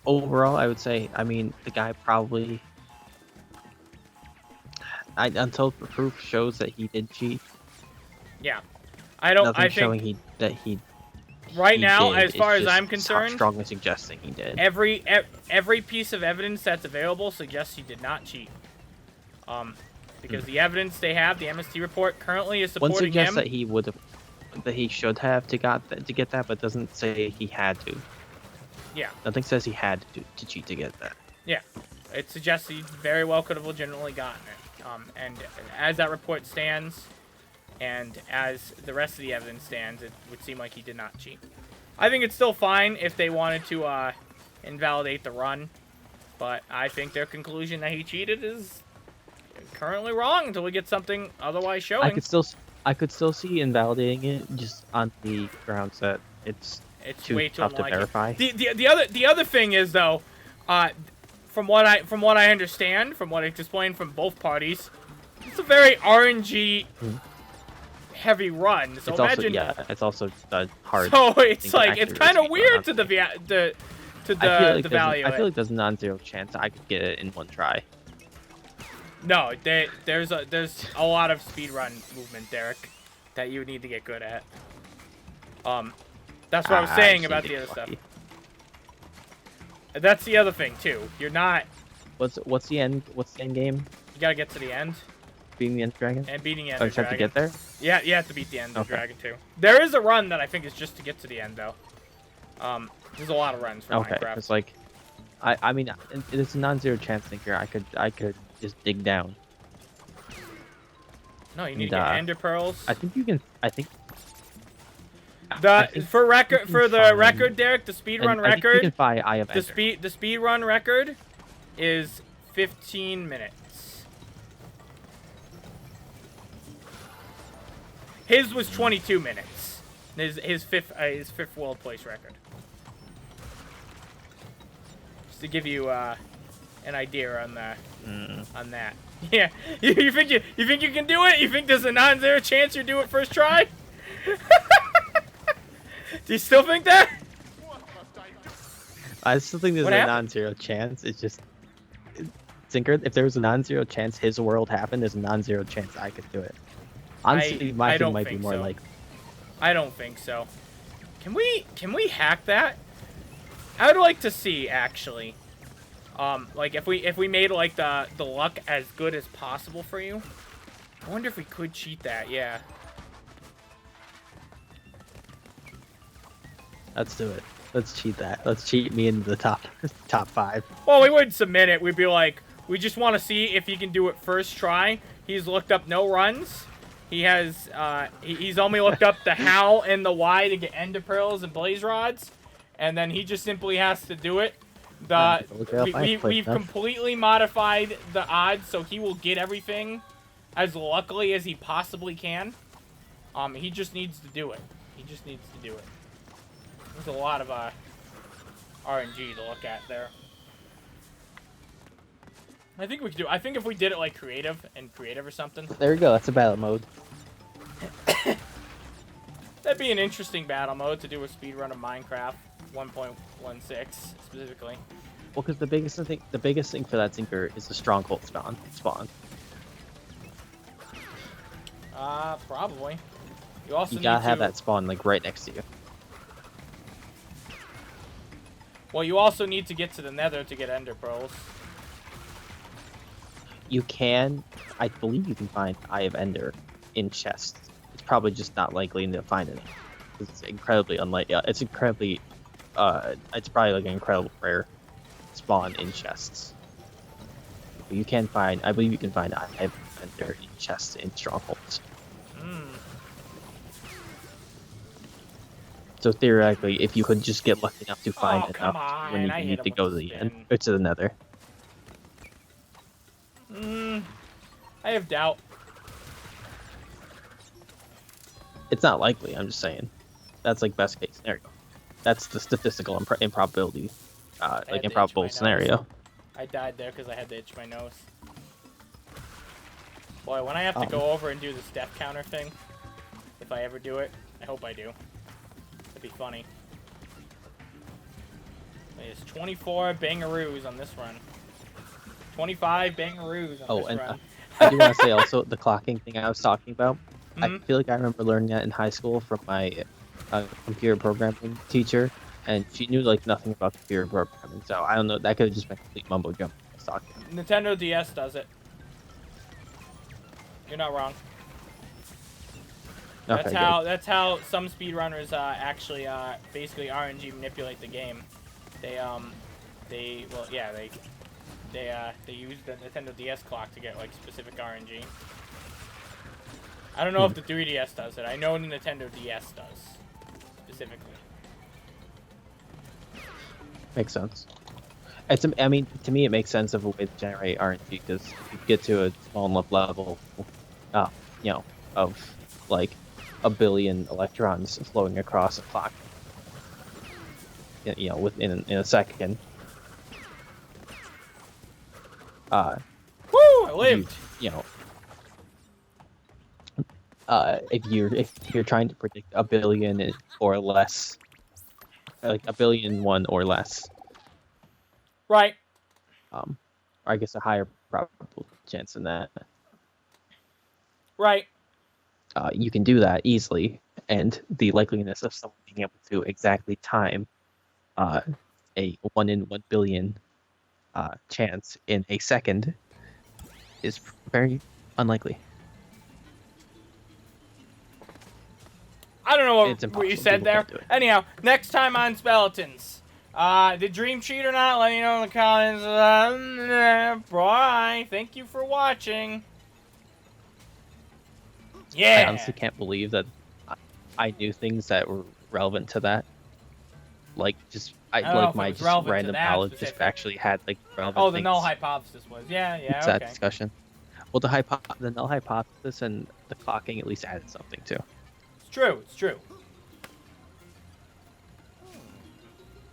Speaker 2: Overall, I would say, I mean, the guy probably. Until proof shows that he did cheat.
Speaker 1: Yeah, I don't.
Speaker 2: Nothing
Speaker 1: I think
Speaker 2: showing that he.
Speaker 1: Right
Speaker 2: he
Speaker 1: now,
Speaker 2: did.
Speaker 1: as far
Speaker 2: It's
Speaker 1: as I'm
Speaker 2: just
Speaker 1: concerned,
Speaker 2: strongly suggesting he did.
Speaker 1: Every piece of evidence that's available suggests he did not cheat. Because the evidence they have, the MST report currently is supporting
Speaker 2: One suggests
Speaker 1: him.
Speaker 2: that he would have, that he should have to get that, but doesn't say he had to.
Speaker 1: Yeah.
Speaker 2: Nothing says he had to cheat to get that.
Speaker 1: Yeah, it suggests he very well could have legitimately gotten it. And as that report stands, and as the rest of the evidence stands, it would seem like he did not cheat. I think it's still fine if they wanted to invalidate the run, but I think their conclusion that he cheated is currently wrong until we get something otherwise showing.
Speaker 2: I could still see invalidating it just on the grounds that it's
Speaker 1: way too
Speaker 2: tough to
Speaker 1: unlikely.
Speaker 2: verify.
Speaker 1: The other thing is though, from what I understand, from what I explained from both parties, it's a very RNG heavy run. So
Speaker 2: it's
Speaker 1: imagine.
Speaker 2: It's also hard.
Speaker 1: So it's like it's
Speaker 2: accuracy
Speaker 1: kind of
Speaker 2: on
Speaker 1: weird to
Speaker 2: honestly.
Speaker 1: the value.
Speaker 2: I feel like there's a non-zero chance I could get it in one try.
Speaker 1: No, there's a lot of speedrun movement, Derek, that you would need to get good at. That's what I was saying about the other stuff. That's the other thing too. You're not.
Speaker 2: What's the end? What's the end game?
Speaker 1: You gotta get to the end.
Speaker 2: Beating the End Dragon.
Speaker 1: And beating the End
Speaker 2: I just have to
Speaker 1: Dragon.
Speaker 2: get there.
Speaker 1: Yeah, you have to beat the End Dragon too. There is a run that I think is just to get to the end though. There's a lot of runs for Minecraft.
Speaker 2: It's like, I mean, it's a non-zero chance Zinker. I could just dig down.
Speaker 1: No, you need to get Ender Pearls.
Speaker 2: I think you can.
Speaker 1: For the record, Derek, the speedrun record.
Speaker 2: I think you can buy Eye of Ender.
Speaker 1: The speedrun record is 15 minutes. His was 22 minutes. His fifth world place record. Just to give you an idea on that. Yeah, you think you can do it? You think there's a non-zero chance you do it first try? Do you still think that?
Speaker 2: I still think there's
Speaker 1: What
Speaker 2: a
Speaker 1: happened?
Speaker 2: non-zero chance. It's just Zinker. If there was a non-zero chance his world happened, there's a non-zero chance I could do it. Honestly, my
Speaker 1: I
Speaker 2: thing
Speaker 1: don't
Speaker 2: might be
Speaker 1: think
Speaker 2: more
Speaker 1: so.
Speaker 2: like
Speaker 1: I don't think so. Can we hack that? I would like to see actually. Like if we made like the luck as good as possible for you. I wonder if we could cheat that. Yeah.
Speaker 2: let's do it. Let's cheat that. Let's cheat me into the top 5.
Speaker 1: Well, we wouldn't submit it. We'd be like, we just want to see if he can do it first try. He's looked up no runs. He has, he's only looked up the how and the why to get ender pearls and blaze rods, and then he just simply has to do it. We've completely modified the odds so he will get everything as luckily as he possibly can. He just needs to do it. He just needs to do it. There's a lot of RNG to look at there. I think we could do. I think if we did it like creative or something.
Speaker 2: There we go. That's a battle mode.
Speaker 1: That'd be an interesting battle mode to do a speedrun of Minecraft 1.16 specifically.
Speaker 2: Well, because the biggest thing for that Zinker is the stronghold spawn.
Speaker 1: Probably. You also
Speaker 2: You gotta
Speaker 1: need
Speaker 2: have
Speaker 1: to,
Speaker 2: that spawn like right next to you.
Speaker 1: Well, you also need to get to the Nether to get ender pearls.
Speaker 2: You can, I believe you can find Eye of Ender in chests. It's probably just not likely to find it. It's incredibly unlikely. It's incredibly, it's probably like an incredible rare spawn in chests. But you can find, I believe you can find Eye of Ender in chests in strongholds. So theoretically, if you could just get lucky enough to find enough when you need to go to the end, or to the Nether.
Speaker 1: I have doubt.
Speaker 2: It's not likely, I'm just saying. That's like best case scenario. That's the statistical improbability, like improbable scenario.
Speaker 1: I died there because I had to itch my nose. Boy, when I have to go over and do this death counter thing, if I ever do it, I hope I do. That'd be funny. There's 24 bangaroos on this run. 25 bangaroos on this run.
Speaker 2: I do want to say also the clocking thing I was talking about. I feel like I remember learning that in high school from my computer programming teacher, and she knew like nothing about computer programming. So I don't know. That could have just been complete mumbo jumbo.
Speaker 1: Nintendo DS does it. You're not wrong.
Speaker 2: Okay,
Speaker 1: that's how some speedrunners actually basically RNG manipulate the game. They use the Nintendo DS clock to get like specific RNG. I don't know if the 3DS does it. I know the Nintendo DS does specifically.
Speaker 2: Makes sense. I mean, to me, it makes sense of a way to generate RNG because you get to a small enough level, you know, of like 1 billion electrons flowing across a clock, you know, within a second.
Speaker 1: Woo! I lived.
Speaker 2: You know, if you're trying to predict 1 billion or less, like 1 billion one or less,
Speaker 1: right?
Speaker 2: Or I guess a higher probable chance than that.
Speaker 1: Right.
Speaker 2: You can do that easily, and the likeliness of someone being able to exactly time a 1 in 1 billion chance in a second is very unlikely.
Speaker 1: I don't know what you said there. Anyhow, next time on Speletons. Did Dream cheat or not? Let me know in the comments. Bye. Thank you for watching. Yeah.
Speaker 2: I honestly can't believe that I knew things that were relevant to that. like just
Speaker 1: I don't know
Speaker 2: like
Speaker 1: if it
Speaker 2: my
Speaker 1: was
Speaker 2: just
Speaker 1: relevant to
Speaker 2: random
Speaker 1: that
Speaker 2: knowledge just
Speaker 1: specific.
Speaker 2: actually had like relevant
Speaker 1: Oh, the
Speaker 2: things
Speaker 1: null hypothesis was. Yeah, yeah,
Speaker 2: to that
Speaker 1: okay.
Speaker 2: discussion. Well, the null hypothesis and the clocking at least added something too.
Speaker 1: It's true, it's true.